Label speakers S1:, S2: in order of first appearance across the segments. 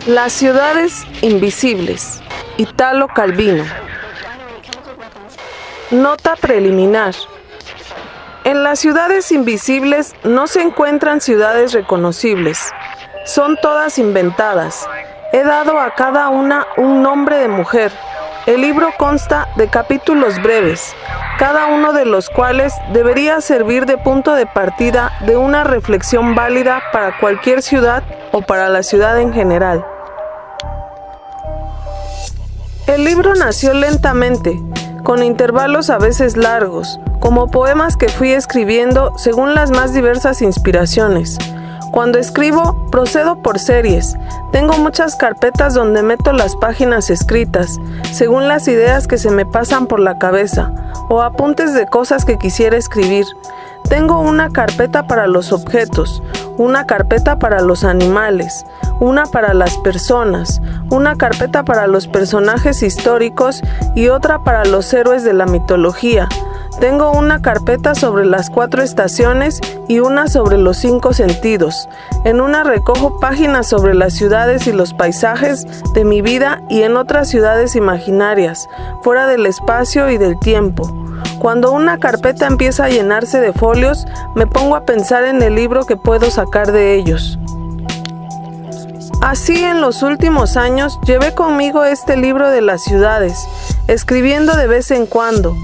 S1: Las ciudades invisibles. Italo Calvino. Nota preliminar. En las ciudades invisibles no se encuentran ciudades reconocibles. Son todas inventadas. He dado a cada una un nombre de mujer. El libro consta de capítulos breves, cada uno de los cuales debería servir de punto de partida de una reflexión válida para cualquier ciudad o para la ciudad en general. El libro nació lentamente, con intervalos a veces largos, como poemas que fui escribiendo según las más diversas inspiraciones. Cuando escribo, procedo por series. Tengo muchas carpetas donde meto las páginas escritas, según las ideas que se me pasan por la cabeza, o apuntes de cosas que quisiera escribir. Tengo una carpeta para los objetos, una carpeta para los animales, una para las personas, una carpeta para los personajes históricos y otra para los héroes de la mitología. Tengo una carpeta sobre las 4 estaciones y una sobre los 5 sentidos. En una recojo páginas sobre las ciudades y los paisajes de mi vida y en otras ciudades imaginarias, fuera del espacio y del tiempo. Cuando una carpeta empieza a llenarse de folios, me pongo a pensar en el libro que puedo sacar de ellos. Así, en los últimos años, llevé conmigo este libro de las ciudades, escribiendo de vez en cuando,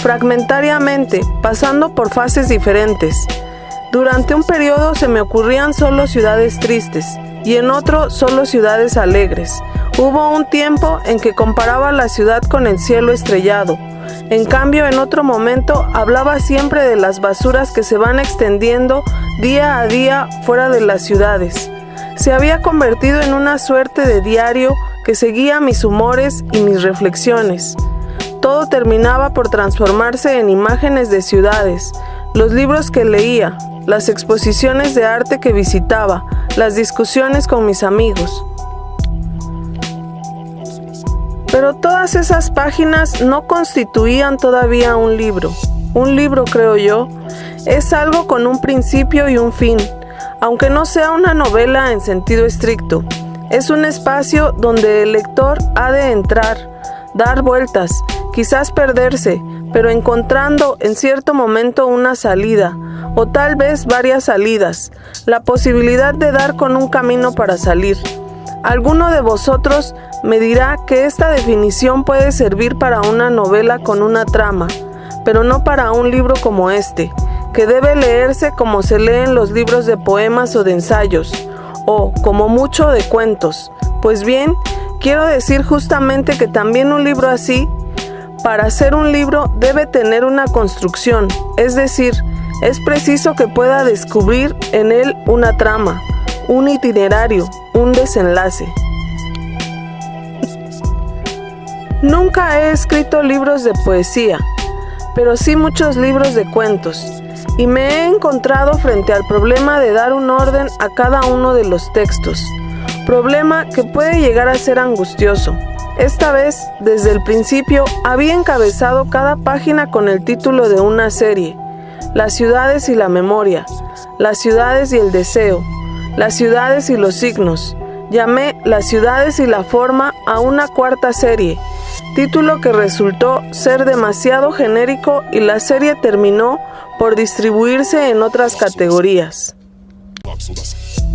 S1: fragmentariamente, pasando por fases diferentes. Durante un periodo se me ocurrían solo ciudades tristes y en otro solo ciudades alegres. Hubo un tiempo en que comparaba la ciudad con el cielo estrellado. En cambio, en otro momento hablaba siempre de las basuras que se van extendiendo día a día fuera de las ciudades. Se había convertido en una suerte de diario que seguía mis humores y mis reflexiones. Todo terminaba por transformarse en imágenes de ciudades, los libros que leía, las exposiciones de arte que visitaba, las discusiones con mis amigos. Pero todas esas páginas no constituían todavía un libro. Un libro, creo yo, es algo con un principio y un fin, aunque no sea una novela en sentido estricto. Es un espacio donde el lector ha de entrar, dar vueltas, quizás perderse, pero encontrando en cierto momento una salida, o tal vez varias salidas, la posibilidad de dar con un camino para salir. Alguno de vosotros me dirá que esta definición puede servir para una novela con una trama, pero no para un libro como este, que debe leerse como se leen los libros de poemas o de ensayos, o, como mucho, de cuentos. Pues bien, quiero decir justamente que también un libro así, para ser un libro, debe tener una construcción, es decir, es preciso que pueda descubrir en él una trama, un itinerario, un desenlace. Nunca he escrito libros de poesía, pero sí muchos libros de cuentos, y me he encontrado frente al problema de dar un orden a cada uno de los textos, problema que puede llegar a ser angustioso. Esta vez, desde el principio, había encabezado cada página con el título de una serie: Las ciudades y la memoria, las ciudades y el deseo, las ciudades y los signos. Llamé Las ciudades y la forma a una cuarta serie, título que resultó ser demasiado genérico y la serie terminó por distribuirse en otras categorías.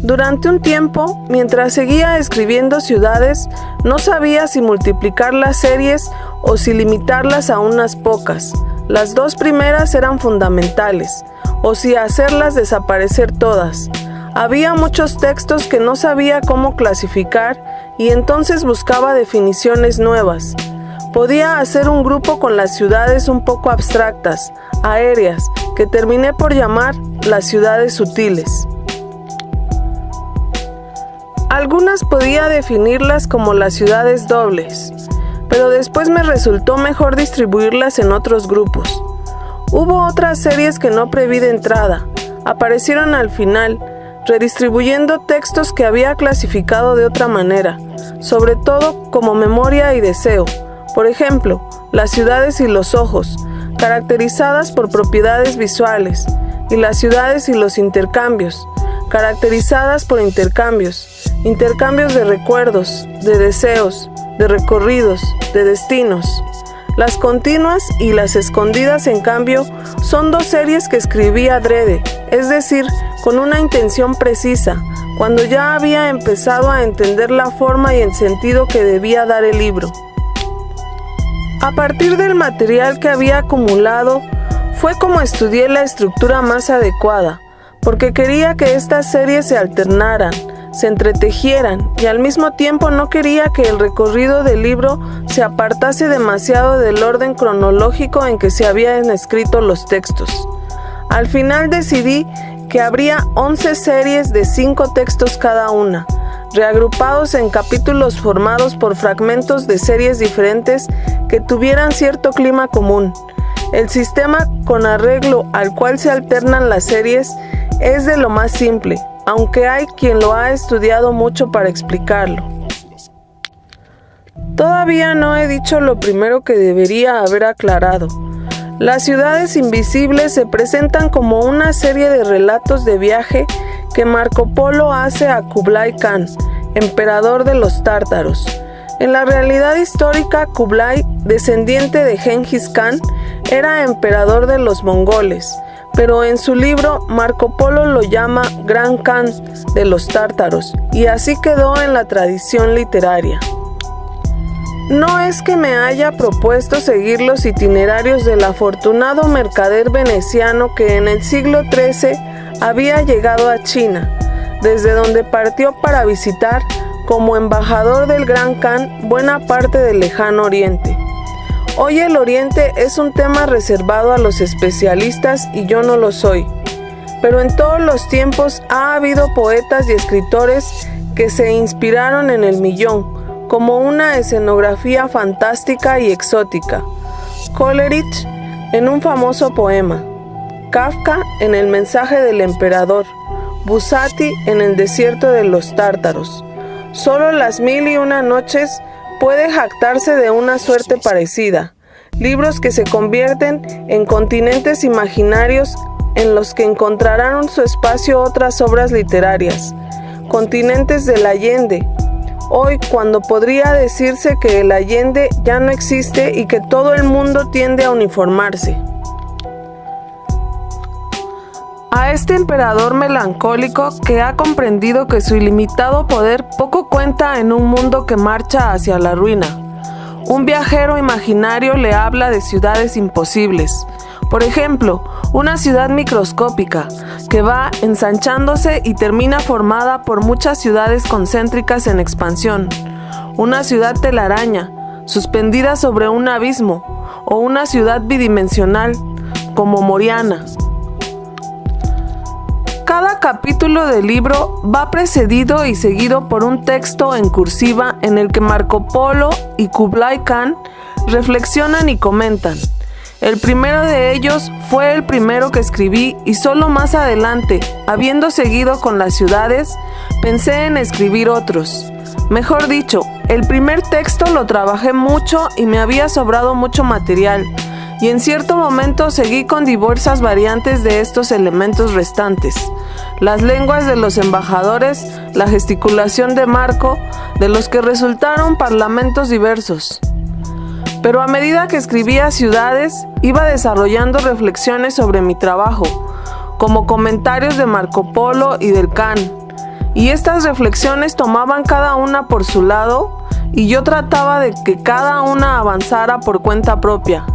S1: Durante un tiempo, mientras seguía escribiendo ciudades, no sabía si multiplicar las series o si limitarlas a unas pocas. Las 2 primeras eran fundamentales, o si hacerlas desaparecer todas. Había muchos textos que no sabía cómo clasificar y entonces buscaba definiciones nuevas. Podía hacer un grupo con las ciudades un poco abstractas, aéreas, que terminé por llamar las ciudades sutiles. Algunas podía definirlas como las ciudades dobles, pero después me resultó mejor distribuirlas en otros grupos. Hubo otras series que no preví de entrada, aparecieron al final, redistribuyendo textos que había clasificado de otra manera, sobre todo como memoria y deseo. Por ejemplo, las ciudades y los ojos, caracterizadas por propiedades visuales, y las ciudades y los intercambios, caracterizadas por intercambios de recuerdos, de deseos, de recorridos, de destinos. Las continuas y las escondidas, en cambio, son dos series que escribí adrede, es decir, con una intención precisa, cuando ya había empezado a entender la forma y el sentido que debía dar el libro. A partir del material que había acumulado, fue como estudié la estructura más adecuada, porque quería que estas series se alternaran, se entretejieran, y al mismo tiempo no quería que el recorrido del libro se apartase demasiado del orden cronológico en que se habían escrito los textos. Al final decidí que habría 11 series de 5 textos cada una, reagrupados en capítulos formados por fragmentos de series diferentes que tuvieran cierto clima común. El sistema con arreglo al cual se alternan las series es de lo más simple, aunque hay quien lo ha estudiado mucho para explicarlo. Todavía no he dicho lo primero que debería haber aclarado. Las ciudades invisibles se presentan como una serie de relatos de viaje que Marco Polo hace a Kublai Khan, emperador de los tártaros. En la realidad histórica, Kublai, descendiente de Gengis Khan, era emperador de los mongoles, pero en su libro Marco Polo lo llama Gran Khan de los tártaros, y así quedó en la tradición literaria. No es que me haya propuesto seguir los itinerarios del afortunado mercader veneciano que en el siglo XIII había llegado a China, desde donde partió para visitar, como embajador del Gran Khan, buena parte del lejano Oriente. Hoy el Oriente es un tema reservado a los especialistas y yo no lo soy, pero en todos los tiempos ha habido poetas y escritores que se inspiraron en el millón, como una escenografía fantástica y exótica. Coleridge en un famoso poema, Kafka en El mensaje del emperador, Buzzati en El desierto de los tártaros. Solo Las mil y una noches puede jactarse de una suerte parecida, libros que se convierten en continentes imaginarios en los que encontrarán su espacio otras obras literarias, continentes del Allende, hoy cuando podría decirse que el Allende ya no existe y que todo el mundo tiende a uniformarse. A este emperador melancólico que ha comprendido que su ilimitado poder poco cuenta en un mundo que marcha hacia la ruina. Un viajero imaginario le habla de ciudades imposibles. Por ejemplo, una ciudad microscópica que va ensanchándose y termina formada por muchas ciudades concéntricas en expansión. Una ciudad telaraña, suspendida sobre un abismo, o una ciudad bidimensional, como Moriana. Cada capítulo del libro va precedido y seguido por un texto en cursiva en el que Marco Polo y Kublai Khan reflexionan y comentan. El primero de ellos fue el primero que escribí y solo más adelante, habiendo seguido con las ciudades, pensé en escribir otros. Mejor dicho, el primer texto lo trabajé mucho y me había sobrado mucho material, y en cierto momento seguí con diversas variantes de estos elementos restantes. Las lenguas de los embajadores, la gesticulación de Marco, de los que resultaron parlamentos diversos. Pero a medida que escribía ciudades, iba desarrollando reflexiones sobre mi trabajo, como comentarios de Marco Polo y del Khan, y estas reflexiones tomaban cada una por su lado, y yo trataba de que cada una avanzara por cuenta propia.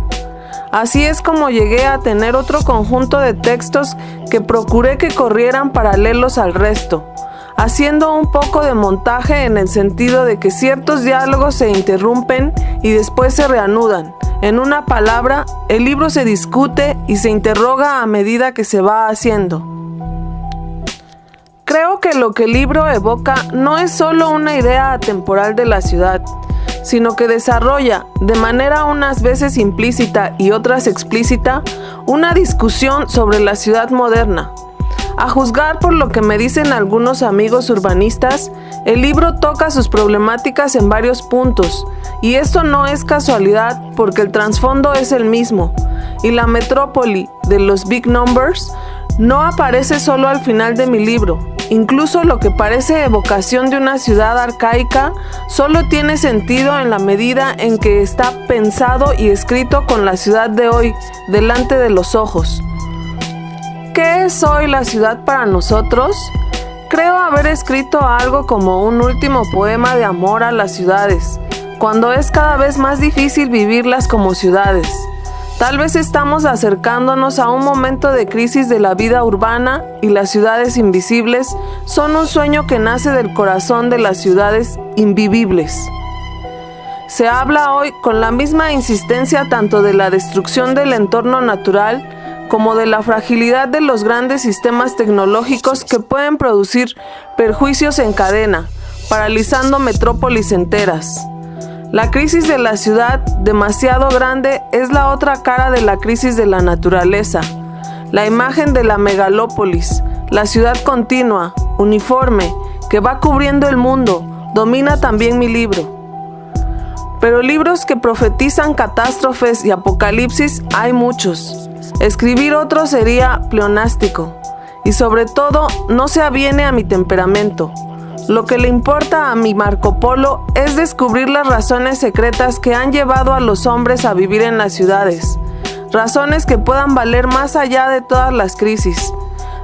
S1: Así es como llegué a tener otro conjunto de textos que procuré que corrieran paralelos al resto, haciendo un poco de montaje en el sentido de que ciertos diálogos se interrumpen y después se reanudan. En una palabra, el libro se discute y se interroga a medida que se va haciendo. Creo que lo que el libro evoca no es solo una idea atemporal de la ciudad, sino que desarrolla, de manera unas veces implícita y otras explícita, una discusión sobre la ciudad moderna. A juzgar por lo que me dicen algunos amigos urbanistas, el libro toca sus problemáticas en varios puntos, y esto no es casualidad porque el trasfondo es el mismo, y la metrópoli de los big numbers no aparece solo al final de mi libro, Incluso lo que parece evocación de una ciudad arcaica solo tiene sentido en la medida en que está pensado y escrito con la ciudad de hoy delante de los ojos. ¿Qué es hoy la ciudad para nosotros? Creo haber escrito algo como un último poema de amor a las ciudades, cuando es cada vez más difícil vivirlas como ciudades. Tal vez estamos acercándonos a un momento de crisis de la vida urbana y las ciudades invisibles son un sueño que nace del corazón de las ciudades invivibles. Se habla hoy con la misma insistencia tanto de la destrucción del entorno natural como de la fragilidad de los grandes sistemas tecnológicos que pueden producir perjuicios en cadena, paralizando metrópolis enteras. La crisis de la ciudad, demasiado grande, es la otra cara de la crisis de la naturaleza. La imagen de la megalópolis, la ciudad continua, uniforme, que va cubriendo el mundo, domina también mi libro. Pero libros que profetizan catástrofes y apocalipsis hay muchos. Escribir otro sería pleonástico, y sobre todo no se aviene a mi temperamento. Lo que le importa a mi Marco Polo es descubrir las razones secretas que han llevado a los hombres a vivir en las ciudades, razones que puedan valer más allá de todas las crisis.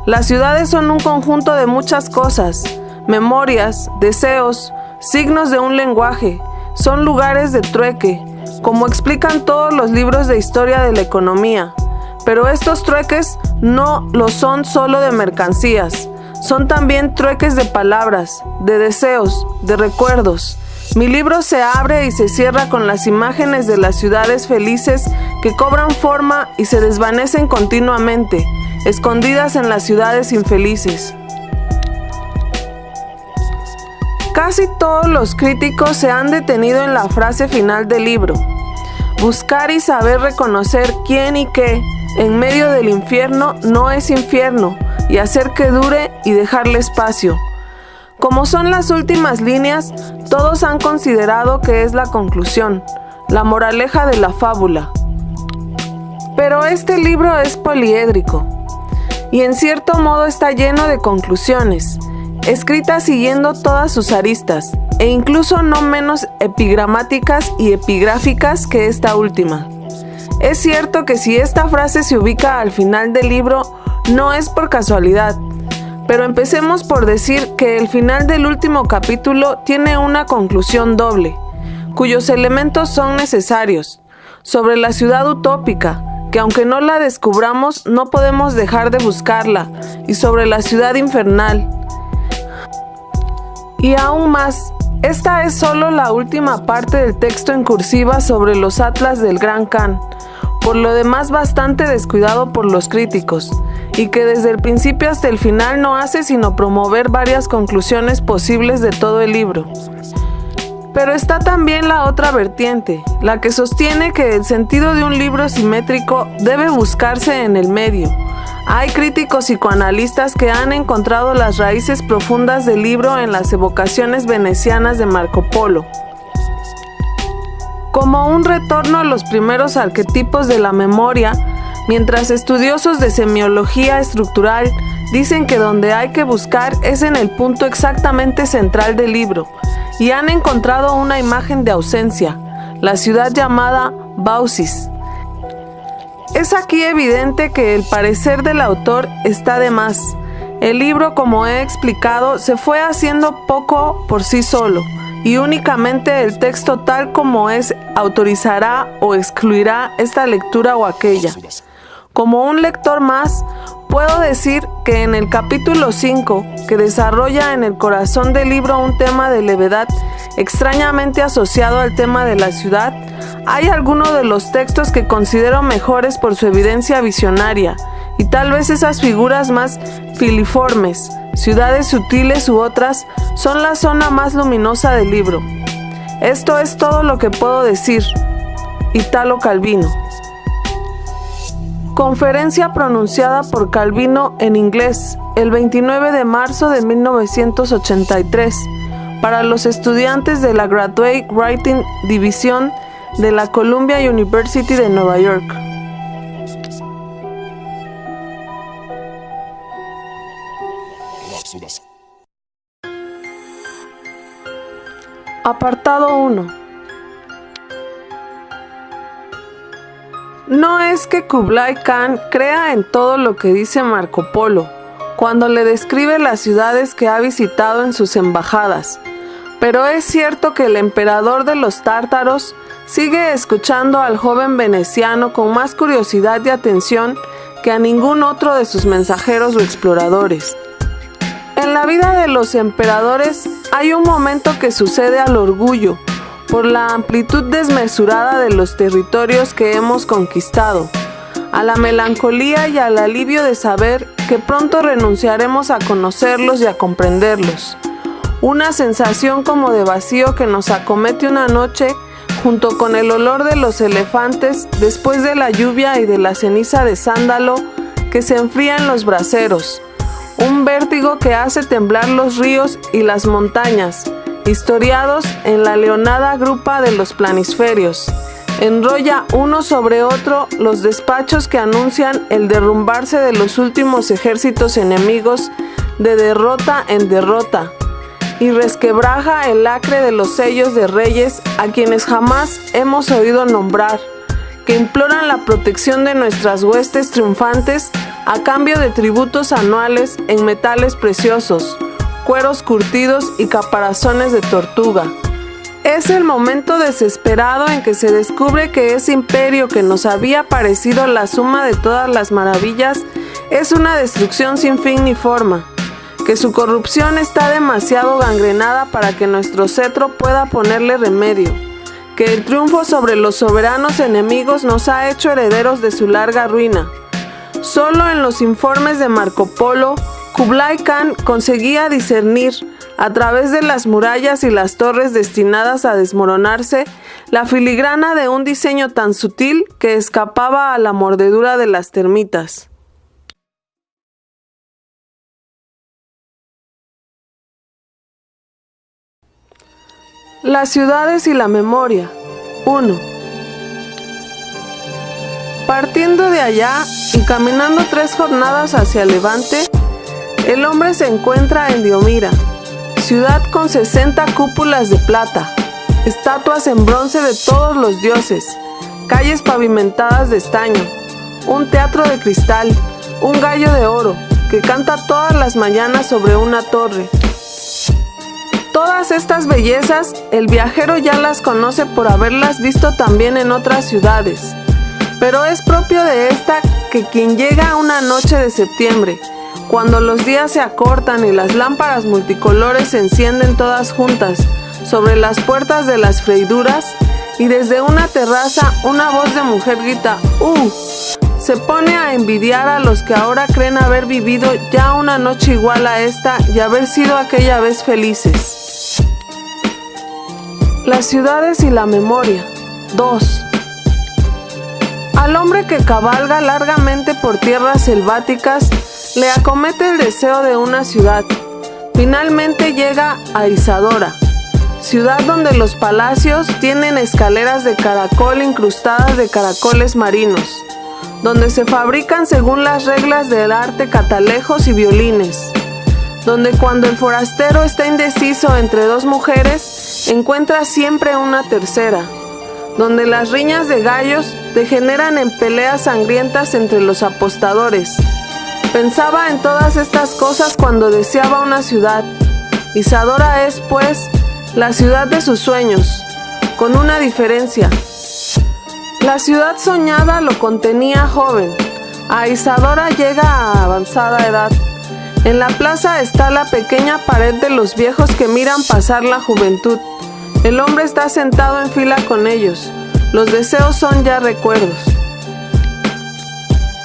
S1: Las ciudades son un conjunto de muchas cosas, memorias, deseos, signos de un lenguaje, son lugares de trueque, como explican todos los libros de historia de la economía. Pero estos trueques no lo son solo de mercancías. Son también trueques de palabras, de deseos, de recuerdos. Mi libro se abre y se cierra con las imágenes de las ciudades felices que cobran forma y se desvanecen continuamente, escondidas en las ciudades infelices. Casi todos los críticos se han detenido en la frase final del libro. Buscar y saber reconocer quién y qué en medio del infierno no es infierno, y hacer que dure y dejarle espacio. Como son las últimas líneas, todos han considerado que es la conclusión, la moraleja de la fábula. Pero este libro es poliédrico, y en cierto modo está lleno de conclusiones, escritas siguiendo todas sus aristas, e incluso no menos epigramáticas y epigráficas que esta última. Es cierto que si esta frase se ubica al final del libro, no es por casualidad, pero empecemos por decir que el final del último capítulo tiene una conclusión doble, cuyos elementos son necesarios, sobre la ciudad utópica, que aunque no la descubramos, no podemos dejar de buscarla, y sobre la ciudad infernal. Y aún más, esta es solo la última parte del texto en cursiva sobre los atlas del Gran Khan, por lo demás bastante descuidado por los críticos, y que desde el principio hasta el final no hace sino promover varias conclusiones posibles de todo el libro. Pero está también la otra vertiente, la que sostiene que el sentido de un libro simétrico debe buscarse en el medio. Hay críticos psicoanalistas que han encontrado las raíces profundas del libro en las evocaciones venecianas de Marco Polo. Como un retorno a los primeros arquetipos de la memoria, mientras estudiosos de semiología estructural dicen que donde hay que buscar es en el punto exactamente central del libro, y han encontrado una imagen de ausencia, la ciudad llamada Baucis. Es aquí evidente que el parecer del autor está de más. El libro, como he explicado, se fue haciendo poco por sí solo, y únicamente el texto tal como es autorizará o excluirá esta lectura o aquella. Como un lector más, puedo decir que en el capítulo 5, que desarrolla en el corazón del libro un tema de levedad extrañamente asociado al tema de la ciudad, hay algunos de los textos que considero mejores por su evidencia visionaria, y tal vez esas figuras más filiformes, ciudades sutiles u otras, son la zona más luminosa del libro. Esto es todo lo que puedo decir. Italo Calvino. Conferencia pronunciada por Calvino en inglés el 29 de marzo de 1983 para los estudiantes de la Graduate Writing Division de la Columbia University de Nueva York.
S2: Rhapsody.
S1: Apartado 1. No es que Kublai Khan crea en todo lo que dice Marco Polo, cuando le describe las ciudades que ha visitado en sus embajadas, pero es cierto que el emperador de los tártaros sigue escuchando al joven veneciano con más curiosidad y atención que a ningún otro de sus mensajeros o exploradores. En la vida de los emperadores hay un momento que sucede al orgullo, por la amplitud desmesurada de los territorios que hemos conquistado, a la melancolía y al alivio de saber que pronto renunciaremos a conocerlos y a comprenderlos. Una sensación como de vacío que nos acomete una noche junto con el olor de los elefantes después de la lluvia y de la ceniza de sándalo que se enfría en los braseros. Un vértigo que hace temblar los ríos y las montañas, historiados en la leonada grupa de los planisferios. Enrolla uno sobre otro los despachos que anuncian el derrumbarse de los últimos ejércitos enemigos de derrota en derrota, y resquebraja el acre de los sellos de reyes a quienes jamás hemos oído nombrar, que imploran la protección de nuestras huestes triunfantes a cambio de tributos anuales en metales preciosos, cueros curtidos y caparazones de tortuga. Es el momento desesperado en que se descubre que ese imperio que nos había parecido la suma de todas las maravillas es una destrucción sin fin ni forma, que su corrupción está demasiado gangrenada para que nuestro cetro pueda ponerle remedio, que el triunfo sobre los soberanos enemigos nos ha hecho herederos de su larga ruina. Solo en los informes de Marco Polo, Kublai Khan conseguía discernir, a través de las murallas y las torres destinadas a desmoronarse, la filigrana de un diseño tan sutil que escapaba a la mordedura de las termitas. Las ciudades y la memoria. 1. Partiendo de allá y caminando 3 jornadas hacia Levante, el hombre se encuentra en Diomira, ciudad con 60 cúpulas de plata, estatuas en bronce de todos los dioses, calles pavimentadas de estaño, un teatro de cristal, un gallo de oro que canta todas las mañanas sobre una torre. Todas estas bellezas, el viajero ya las conoce por haberlas visto también en otras ciudades, pero es propio de esta que quien llega una noche de septiembre, cuando los días se acortan y las lámparas multicolores se encienden todas juntas sobre las puertas de las freiduras, y desde una terraza una voz de mujer grita se pone a envidiar a los que ahora creen haber vivido ya una noche igual a esta y haber sido aquella vez felices. Las ciudades y la memoria. 2. Al hombre que cabalga largamente por tierras selváticas le acomete el deseo de una ciudad. Finalmente llega a Isadora, ciudad donde los palacios tienen escaleras de caracol incrustadas de caracoles marinos, donde se fabrican según las reglas del arte catalejos y violines, donde cuando el forastero está indeciso entre 2 mujeres, encuentra siempre una tercera, donde las riñas de gallos degeneran en peleas sangrientas entre los apostadores. Pensaba en todas estas cosas cuando deseaba una ciudad. Isadora es, pues, la ciudad de sus sueños, con una diferencia. La ciudad soñada lo contenía joven. A Isadora llega a avanzada edad. En la plaza está la pequeña pared de los viejos que miran pasar la juventud. El hombre está sentado en fila con ellos. Los deseos son ya recuerdos.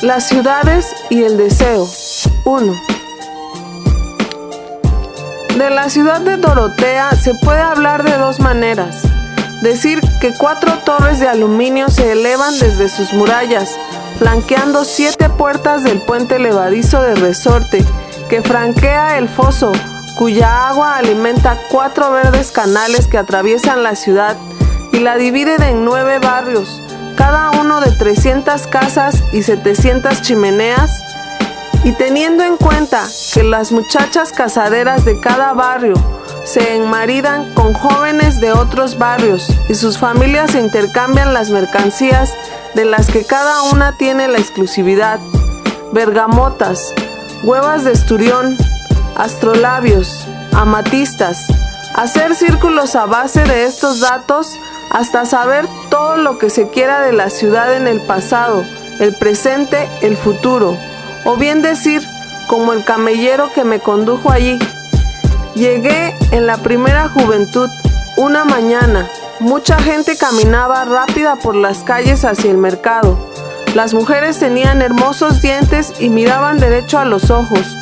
S1: Las ciudades y el deseo. 1. De la ciudad de Dorotea se puede hablar de 2 maneras. Decir que 4 torres de aluminio se elevan desde sus murallas, flanqueando 7 puertas del puente levadizo de resorte que franquea el foso, cuya agua alimenta 4 verdes canales que atraviesan la ciudad y la dividen en 9 barrios, cada uno de 300 casas y 700 chimeneas, y teniendo en cuenta que las muchachas casaderas de cada barrio se enmaridan con jóvenes de otros barrios y sus familias se intercambian las mercancías de las que cada una tiene la exclusividad. Bergamotas, huevas de esturión, astrolabios, amatistas. Hacer círculos a base de estos datos hasta saber todo lo que se quiera de la ciudad en el pasado, el presente, el futuro. O bien decir, como el camellero que me condujo allí. Llegué en la primera juventud, una mañana. Mucha gente caminaba rápida por las calles hacia el mercado. Las mujeres tenían hermosos dientes y miraban derecho a los ojos.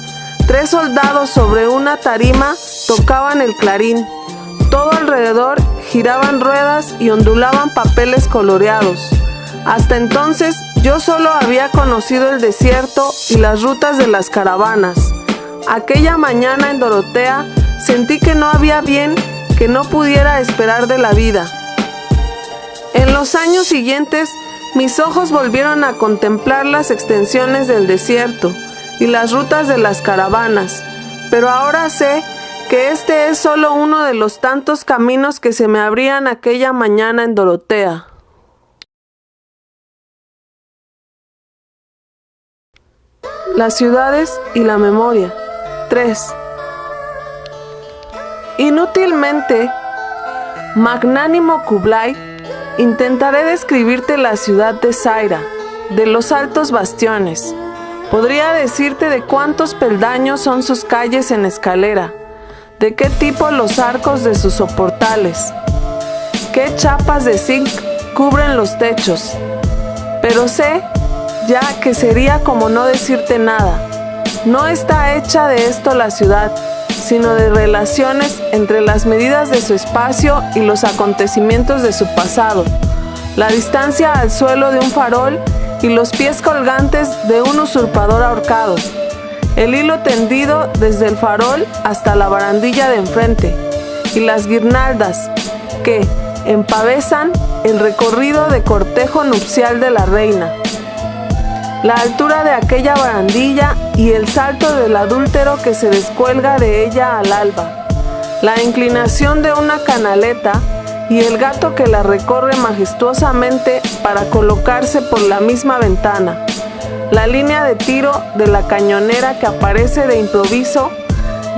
S1: 3 soldados sobre una tarima tocaban el clarín. Todo alrededor giraban ruedas y ondulaban papeles coloreados. Hasta entonces yo solo había conocido el desierto y las rutas de las caravanas. Aquella mañana en Dorotea sentí que no había bien que no pudiera esperar de la vida. En los años siguientes, mis ojos volvieron a contemplar las extensiones del desierto y las rutas de las caravanas, pero ahora sé que este es solo uno de los tantos caminos que se me abrían aquella mañana en Dorotea. Las ciudades y la memoria. 3. Inútilmente, magnánimo Kublai, intentaré describirte la ciudad de Zaira, de los altos bastiones. Podría decirte de cuántos peldaños son sus calles en escalera, de qué tipo los arcos de sus soportales, qué chapas de zinc cubren los techos. Pero sé ya que sería como no decirte nada. No está hecha de esto la ciudad, sino de relaciones entre las medidas de su espacio y los acontecimientos de su pasado, la distancia al suelo de un farol y los pies colgantes de un usurpador ahorcado, el hilo tendido desde el farol hasta la barandilla de enfrente, y las guirnaldas que empavesan el recorrido de cortejo nupcial de la reina. La altura de aquella barandilla y el salto del adúltero que se descuelga de ella al alba, la inclinación de una canaleta y el gato que la recorre majestuosamente para colocarse por la misma ventana, la línea de tiro de la cañonera que aparece de improviso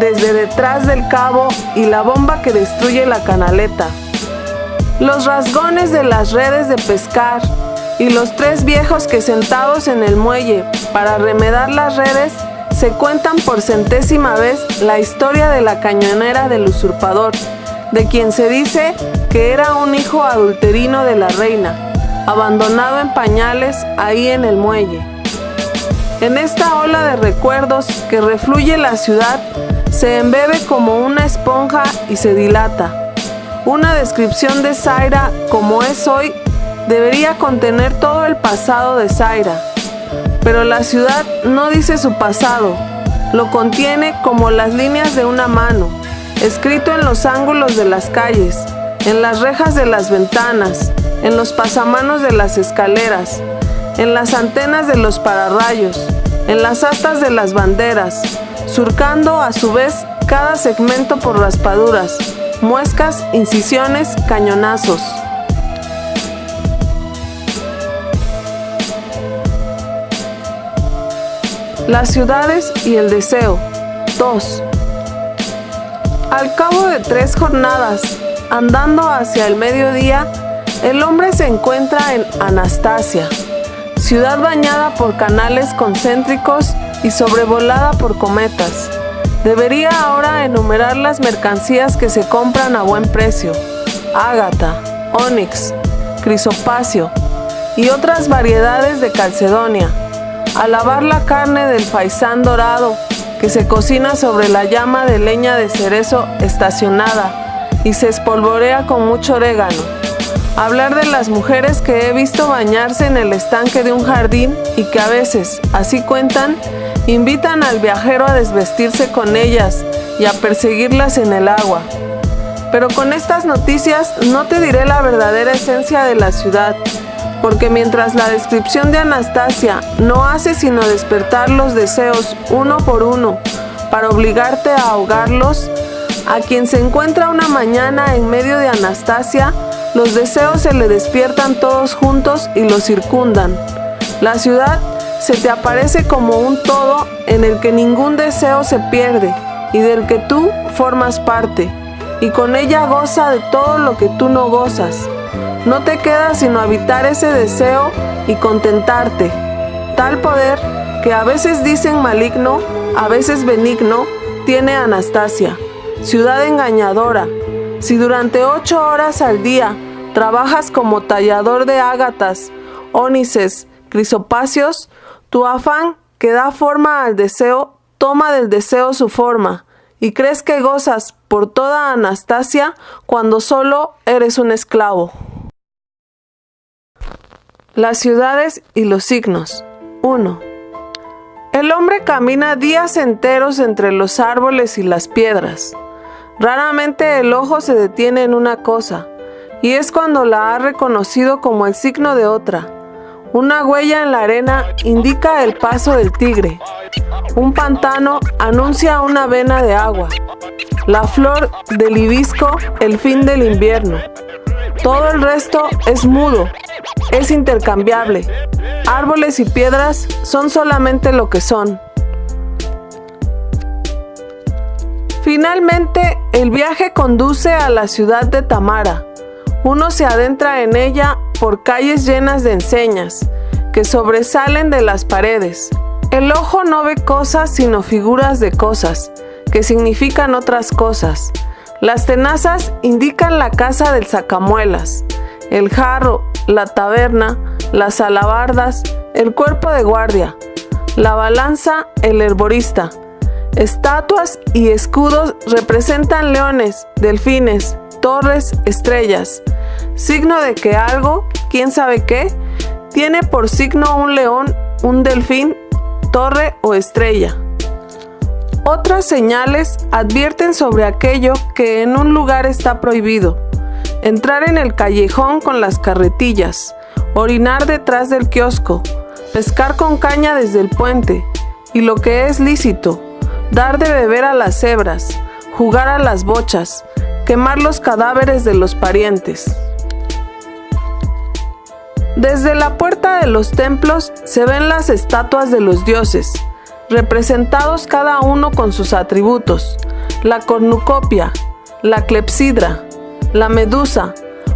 S1: desde detrás del cabo y la bomba que destruye la canaleta, los rasgones de las redes de pescar y los 3 viejos que sentados en el muelle para remedar las redes se cuentan por centésima vez la historia de la cañonera del usurpador, de quien se dice que era un hijo adulterino de la reina, abandonado en pañales ahí en el muelle. En esta ola de recuerdos que refluye la ciudad, se embebe como una esponja y se dilata. Una descripción de Zaira como es hoy debería contener todo el pasado de Zaira, pero la ciudad no dice su pasado, lo contiene como las líneas de una mano, escrito en los ángulos de las calles, en las rejas de las ventanas, en los pasamanos de las escaleras, en las antenas de los pararrayos, en las astas de las banderas, surcando a su vez cada segmento por raspaduras, muescas, incisiones, cañonazos. Las ciudades y el deseo. 2. Al cabo de 3 jornadas, andando hacia el mediodía, el hombre se encuentra en Anastasia, ciudad bañada por canales concéntricos y sobrevolada por cometas. Debería ahora enumerar las mercancías que se compran a buen precio: ágata, ónix, crisopacio y otras variedades de calcedonia. A lavar la carne del faisán dorado que se cocina sobre la llama de leña de cerezo estacionada y se espolvorea con mucho orégano. Hablar de las mujeres que he visto bañarse en el estanque de un jardín y que a veces, así cuentan, invitan al viajero a desvestirse con ellas y a perseguirlas en el agua. Pero con estas noticias no te diré la verdadera esencia de la ciudad, porque mientras la descripción de Anastasia no hace sino despertar los deseos uno por uno para obligarte a ahogarlos, A quien se encuentra una mañana en medio de Anastasia, los deseos se le despiertan todos juntos y lo circundan. La ciudad se te aparece como un todo en el que ningún deseo se pierde y del que tú formas parte, y con ella goza de todo lo que tú no gozas. No te queda sino habitar ese deseo y contentarte. Tal poder, que a veces dicen maligno, a veces benigno, tiene Anastasia, ciudad engañadora. Si durante 8 horas al día trabajas como tallador de ágatas, ónices, crisopáceos, tu afán que da forma al deseo toma del deseo su forma, y crees que gozas por toda Anastasia cuando solo eres un esclavo. Las ciudades y los signos. 1. El hombre camina días enteros entre los árboles y las piedras. Raramente el ojo se detiene en una cosa, y es cuando la ha reconocido como el signo de otra. Una huella en la arena indica el paso del tigre. Un pantano anuncia una vena de agua. La flor del hibisco, el fin del invierno. Todo el resto es mudo, es intercambiable. Árboles y piedras son solamente lo que son. Finalmente, el viaje conduce a la ciudad de Tamara. Uno se adentra en ella por calles llenas de enseñas que sobresalen de las paredes. El ojo no ve cosas sino figuras de cosas, que significan otras cosas. Las tenazas indican la casa del sacamuelas, el jarro, la taberna, las alabardas, el cuerpo de guardia, la balanza, el herborista. Estatuas y escudos representan leones, delfines, torres, estrellas, signo de que algo, quién sabe qué, tiene por signo un león, un delfín, torre o estrella. Otras señales advierten sobre aquello que en un lugar está prohibido: entrar en el callejón con las carretillas, orinar detrás del kiosco, pescar con caña desde el puente, y lo que es lícito: dar de beber a las cebras, jugar a las bochas, quemar los cadáveres de los parientes. Desde la puerta de los templos se ven las estatuas de los dioses, representados cada uno con sus atributos: la cornucopia, la clepsidra, la medusa,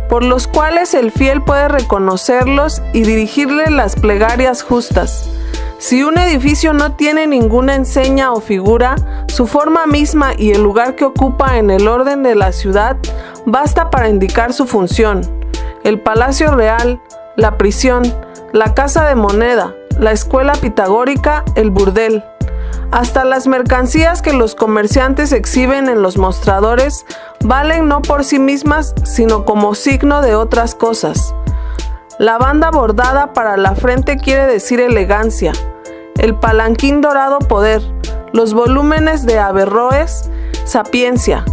S1: por los cuales el fiel puede reconocerlos y dirigirle las plegarias justas. Si un edificio no tiene ninguna enseña o figura, su forma misma y el lugar que ocupa en el orden de la ciudad basta para indicar su función: el palacio real, la prisión, la casa de moneda, la escuela pitagórica, el burdel. Hasta las mercancías que los comerciantes exhiben en los mostradores valen no por sí mismas, sino como signo de otras cosas. La banda bordada para la frente quiere decir elegancia, el palanquín dorado poder, los volúmenes de Averroes sapiencia,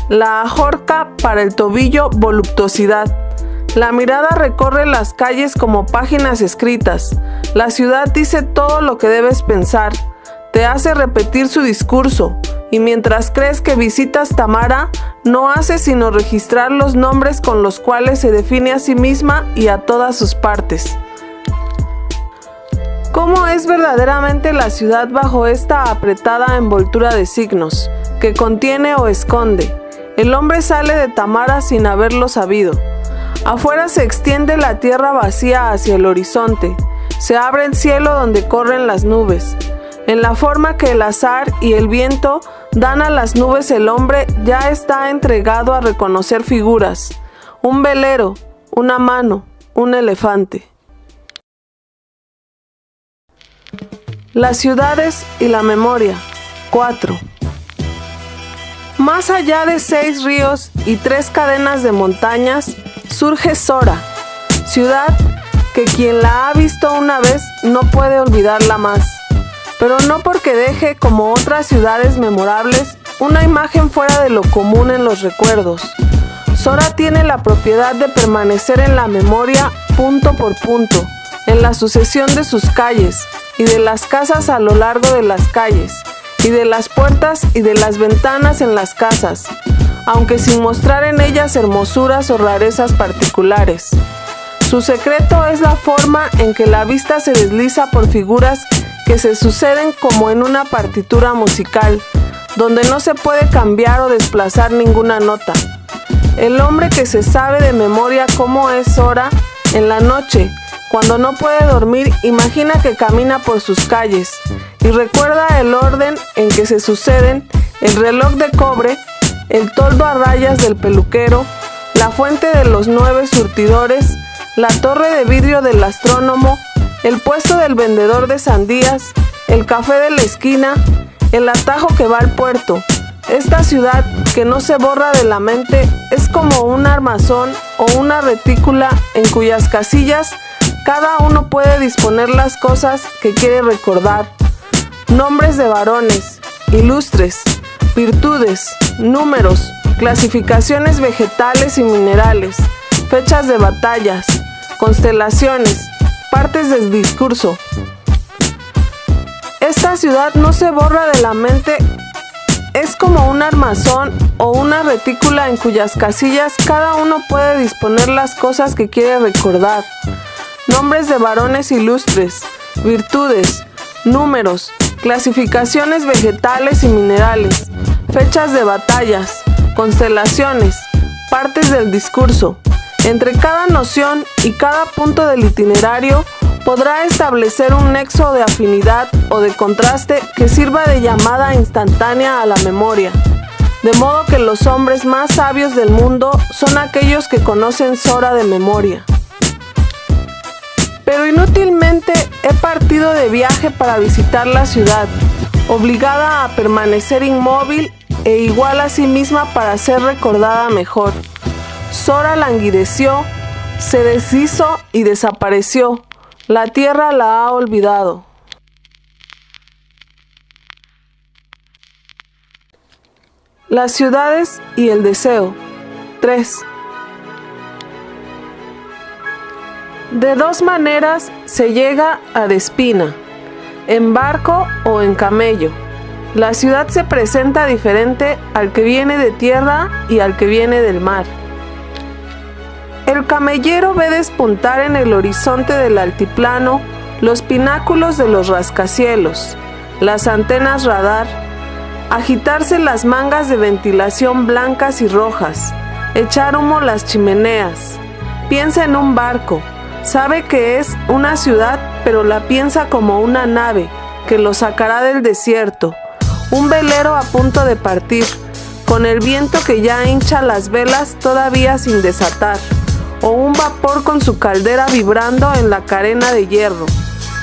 S1: la ajorca para el tobillo voluptuosidad. La mirada recorre las calles como páginas escritas. La ciudad dice todo lo que debes pensar, te hace repetir su discurso, y mientras crees que visitas Tamara, no hace sino registrar los nombres con los cuales se define a sí misma y a todas sus partes. ¿Cómo es verdaderamente la ciudad bajo esta apretada envoltura de signos, que contiene o esconde? El hombre sale de Tamara sin haberlo sabido. Afuera se extiende la tierra vacía hacia el horizonte, se abre el cielo donde corren las nubes. En la forma que el azar y el viento dan a las nubes, el hombre ya está entregado a reconocer figuras: un velero, una mano, un elefante. Las ciudades y la memoria. 4. Más allá de 6 ríos y 3 cadenas de montañas, surge Sora, ciudad que quien la ha visto una vez no puede olvidarla más, pero no porque deje, como otras ciudades memorables, una imagen fuera de lo común en los recuerdos. Sora tiene la propiedad de permanecer en la memoria punto por punto, en la sucesión de sus calles y de las casas a lo largo de las calles, y de las puertas y de las ventanas en las casas, aunque sin mostrar en ellas hermosuras o rarezas particulares. Su secreto es la forma en que la vista se desliza por figuras que se suceden como en una partitura musical, donde no se puede cambiar o desplazar ninguna nota. El hombre que se sabe de memoria cómo es hora en la noche, cuando no puede dormir, imagina que camina por sus calles y recuerda el orden en que se suceden el reloj de cobre, el toldo a rayas del peluquero, la fuente de los 9 surtidores, la torre de vidrio del astrónomo, el puesto del vendedor de sandías, el café de la esquina, el atajo que va al puerto. Esta ciudad que no se borra de la mente es como un armazón o una retícula en cuyas casillas cada uno puede disponer las cosas que quiere recordar. Nombres de varones, ilustres, virtudes, números, clasificaciones vegetales y minerales, fechas de batallas, constelaciones, partes del discurso. Esta ciudad no se borra de la mente, es como un armazón o una retícula en cuyas casillas cada uno puede disponer las cosas que quiere recordar. Nombres de varones ilustres, virtudes, números, clasificaciones vegetales y minerales, fechas de batallas, constelaciones, partes del discurso. Entre cada noción y cada punto del itinerario podrá establecer un nexo de afinidad o de contraste que sirva de llamada instantánea a la memoria. De modo que los hombres más sabios del mundo son aquellos que conocen Sora de memoria. Pero inútilmente he partido de viaje para visitar la ciudad, obligada a permanecer inmóvil e igual a sí misma para ser recordada mejor. Sora languideció, se deshizo y desapareció. La tierra la ha olvidado. Las ciudades y el deseo. 3. De 2 maneras se llega a Despina, en barco o en camello. La ciudad se presenta diferente al que viene de tierra y al que viene del mar. El camellero ve despuntar en el horizonte del altiplano los pináculos de los rascacielos, las antenas radar, agitarse las mangas de ventilación blancas y rojas, echar humo las chimeneas. Piensa en un barco. Sabe que es una ciudad, pero la piensa como una nave que lo sacará del desierto, un velero a punto de partir, con el viento que ya hincha las velas todavía sin desatar, o un vapor con su caldera vibrando en la carena de hierro.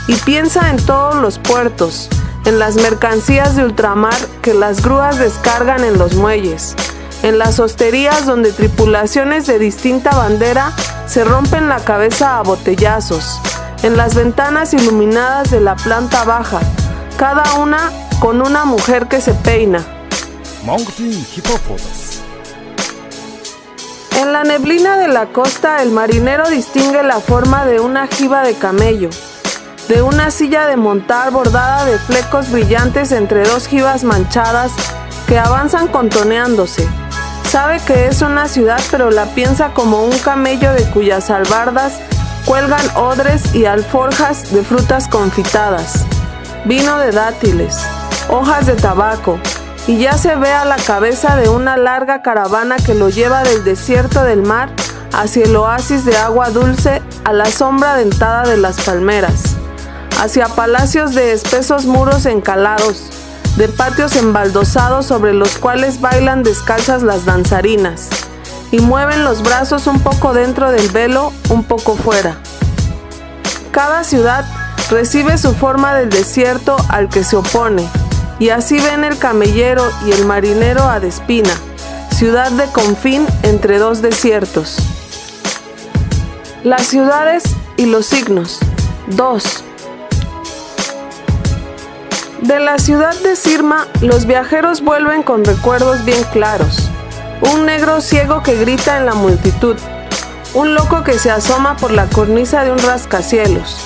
S1: Y piensa en todos los puertos, en las mercancías de ultramar que las grúas descargan en los muelles, en las hosterías donde tripulaciones de distinta bandera se rompen la cabeza a botellazos, en las ventanas iluminadas de la planta baja, cada una con una mujer que se peina. En la neblina de la costa el marinero distingue la forma de una jiba de camello, de una silla de montar bordada de flecos brillantes entre 2 jibas manchadas que avanzan contoneándose. Sabe que es una ciudad, pero la piensa como un camello de cuyas albardas cuelgan odres y alforjas de frutas confitadas, vino de dátiles, hojas de tabaco, y ya se ve a la cabeza de una larga caravana que lo lleva del desierto del mar hacia el oasis de agua dulce a la sombra dentada de las palmeras, hacia palacios de espesos muros encalados, de patios embaldosados sobre los cuales bailan descalzas las danzarinas y mueven los brazos un poco dentro del velo, un poco fuera. Cada ciudad recibe su forma del desierto al que se opone, y así ven el camellero y el marinero a Despina, ciudad de confín entre 2 desiertos. Las ciudades y los signos. 2. De la ciudad de Sirma, los viajeros vuelven con recuerdos bien claros. Un negro ciego que grita en la multitud, un loco que se asoma por la cornisa de un rascacielos,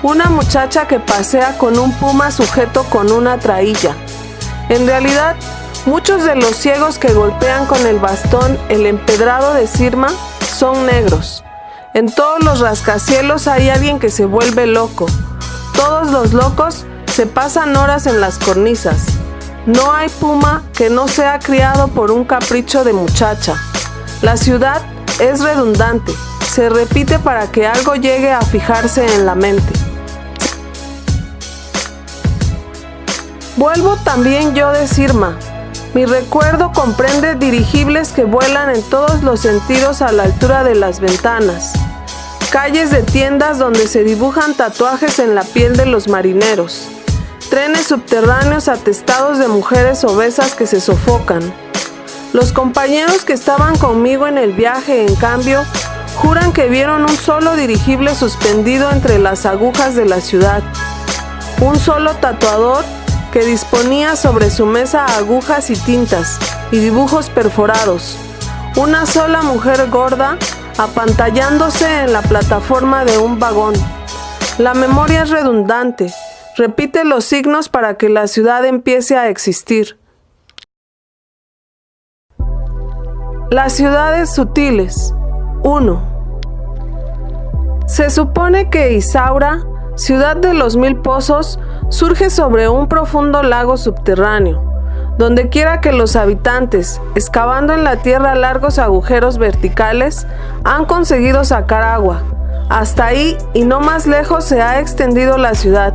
S1: una muchacha que pasea con un puma sujeto con una traílla, En realidad, muchos de los ciegos que golpean con el bastón el empedrado de Sirma son negros. En todos los rascacielos hay alguien que se vuelve loco. Todos los locos se pasan horas en las cornisas. No hay puma que no sea criado por un capricho de muchacha. La ciudad es redundante, se repite para que algo llegue a fijarse en la mente. Vuelvo también yo de Sirma. Mi recuerdo comprende dirigibles que vuelan en todos los sentidos a la altura de las ventanas. Calles de tiendas donde se dibujan tatuajes en la piel de los marineros. Trenes subterráneos atestados de mujeres obesas que se sofocan. Los compañeros que estaban conmigo en el viaje, en cambio, juran que vieron un solo dirigible suspendido entre las agujas de la ciudad. Un solo tatuador que disponía sobre su mesa agujas y tintas y dibujos perforados. Una sola mujer gorda apantallándose en la plataforma de un vagón. La memoria es redundante, repite los signos para que la ciudad empiece a existir. Las ciudades sutiles. 1. Se supone que Isaura, ciudad de los 1000 pozos, surge sobre un profundo lago subterráneo. Donde quiera que los habitantes, excavando en la tierra largos agujeros verticales, han conseguido sacar agua. Hasta ahí y no más lejos se ha extendido la ciudad.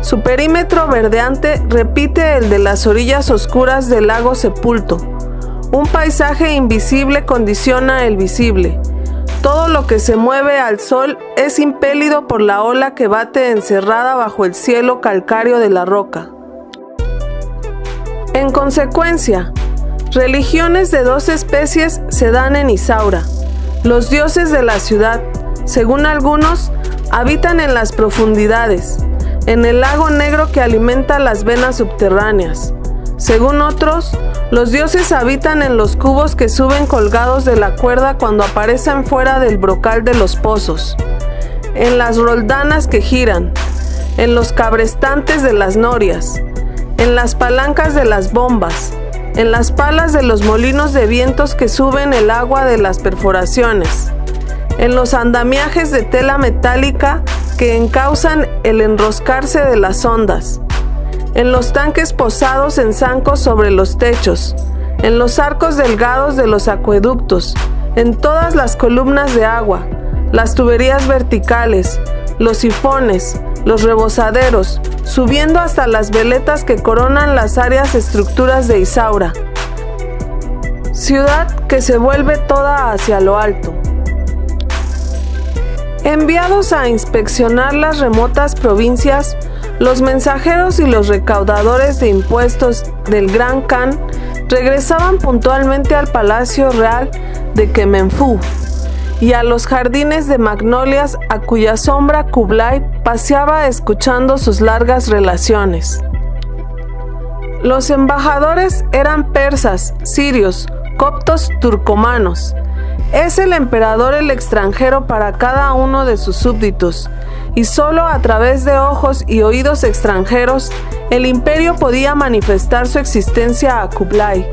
S1: Su perímetro verdeante repite el de las orillas oscuras del lago sepulto. Un paisaje invisible condiciona el visible. Todo lo que se mueve al sol es impelido por la ola que bate encerrada bajo el cielo calcáreo de la roca. En consecuencia, religiones de 2 especies se dan en Isaura. Los dioses de la ciudad, según algunos, habitan en las profundidades, en el lago negro que alimenta las venas subterráneas. Según otros, los dioses habitan en los cubos que suben colgados de la cuerda cuando aparecen fuera del brocal de los pozos, en las roldanas que giran, en los cabrestantes de las norias, en las palancas de las bombas, en las palas de los molinos de vientos que suben el agua de las perforaciones, en los andamiajes de tela metálica que encauzan el enroscarse de las ondas, en los tanques posados en zancos sobre los techos, en los arcos delgados de los acueductos, en todas las columnas de agua, las tuberías verticales, los sifones, los rebosaderos, subiendo hasta las veletas que coronan las áreas estructuras de Isaura. Ciudad que se vuelve toda hacia lo alto. Enviados a inspeccionar las remotas provincias, los mensajeros y los recaudadores de impuestos del Gran Khan regresaban puntualmente al Palacio Real de Kemenfú y a los jardines de magnolias a cuya sombra Kublai paseaba escuchando sus largas relaciones. Los embajadores eran persas, sirios, coptos, turcomanos. Es el emperador el extranjero para cada uno de sus súbditos, y solo a través de ojos y oídos extranjeros el imperio podía manifestar su existencia a Kublai.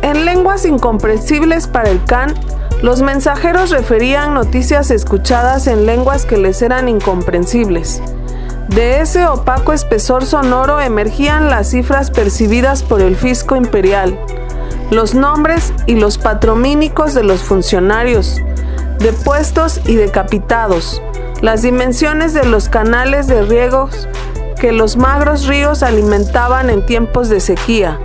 S1: En lenguas incomprensibles para el Khan, los mensajeros referían noticias escuchadas en lenguas que les eran incomprensibles. De ese opaco espesor sonoro emergían las cifras percibidas por el fisco imperial, los nombres y los patromínicos de los funcionarios, depuestos y decapitados, las dimensiones de los canales de riegos que los magros ríos alimentaban en tiempos de sequía.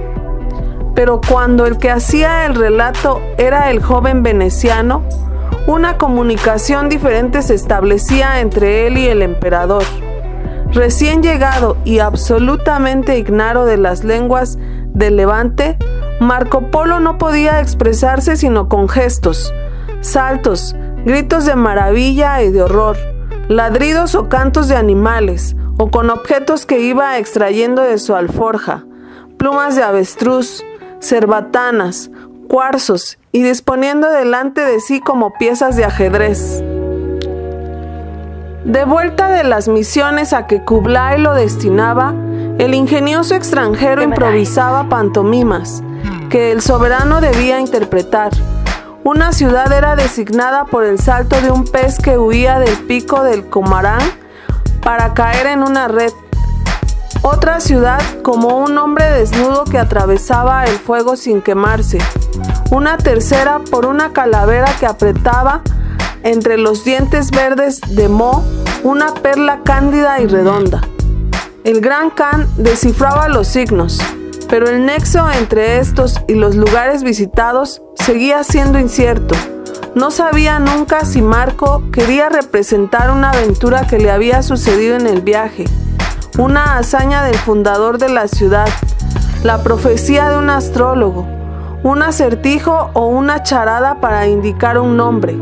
S1: Pero cuando el que hacía el relato era el joven veneciano, una comunicación diferente se establecía entre él y el emperador. Recién llegado y absolutamente ignaro de las lenguas del Levante, Marco Polo no podía expresarse sino con gestos, saltos, gritos de maravilla y de horror, ladridos o cantos de animales, o con objetos que iba extrayendo de su alforja, plumas de avestruz, cerbatanas, cuarzos, y disponiendo delante de sí como piezas de ajedrez. De vuelta de las misiones a que Kublai lo destinaba, el ingenioso extranjero improvisaba pantomimas que el soberano debía interpretar. Una ciudad era designada por el salto de un pez que huía del pico del Comarán para caer en una red. Otra ciudad como un hombre desnudo que atravesaba el fuego sin quemarse. Una tercera por una calavera que apretaba entre los dientes verdes de Mo una perla cándida y redonda. El Gran Khan descifraba los signos, pero el nexo entre estos y los lugares visitados seguía siendo incierto. No sabía nunca si Marco quería representar una aventura que le había sucedido en el viaje, una hazaña del fundador de la ciudad, la profecía de un astrólogo, un acertijo o una charada para indicar un nombre.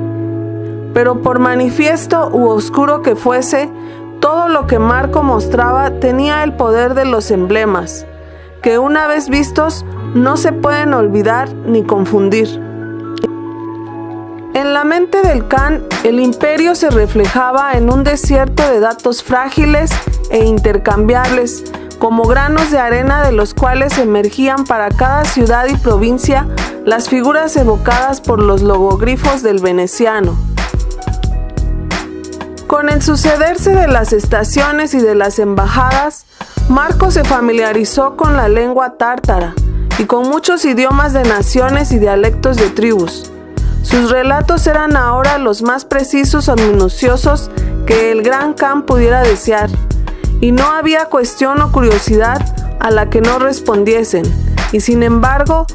S1: Pero por manifiesto u oscuro que fuese, todo lo que Marco mostraba tenía el poder de los emblemas, que una vez vistos no se pueden olvidar ni confundir. En la mente del Khan, el imperio se reflejaba en un desierto de datos frágiles e intercambiables, como granos de arena de los cuales emergían para cada ciudad y provincia las figuras evocadas por los logogrifos del veneciano. Con el sucederse de las estaciones y de las embajadas, Marco se familiarizó con la lengua tártara y con muchos idiomas de naciones y dialectos de tribus. Sus relatos eran ahora los más precisos o minuciosos que el Gran Khan pudiera desear, y no había cuestión o curiosidad a la que no respondiesen, y sin embargo,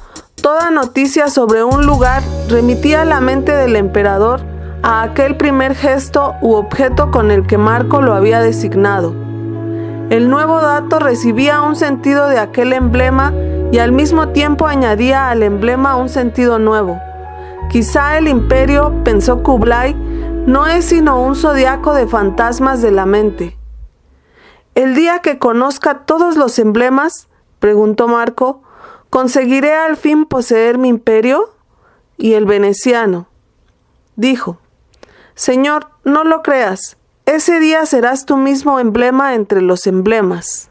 S1: toda noticia sobre un lugar remitía a la mente del emperador a aquel primer gesto u objeto con el que Marco lo había designado. El nuevo dato recibía un sentido de aquel emblema y al mismo tiempo añadía al emblema un sentido nuevo. Quizá el imperio, pensó Kublai, no es sino un zodiaco de fantasmas de la mente. ¿El día que conozca todos los emblemas?, preguntó Marco, ¿conseguiré al fin poseer mi imperio? Y el veneciano dijo: Señor, no lo creas, ese día serás tú mismo emblema entre los emblemas.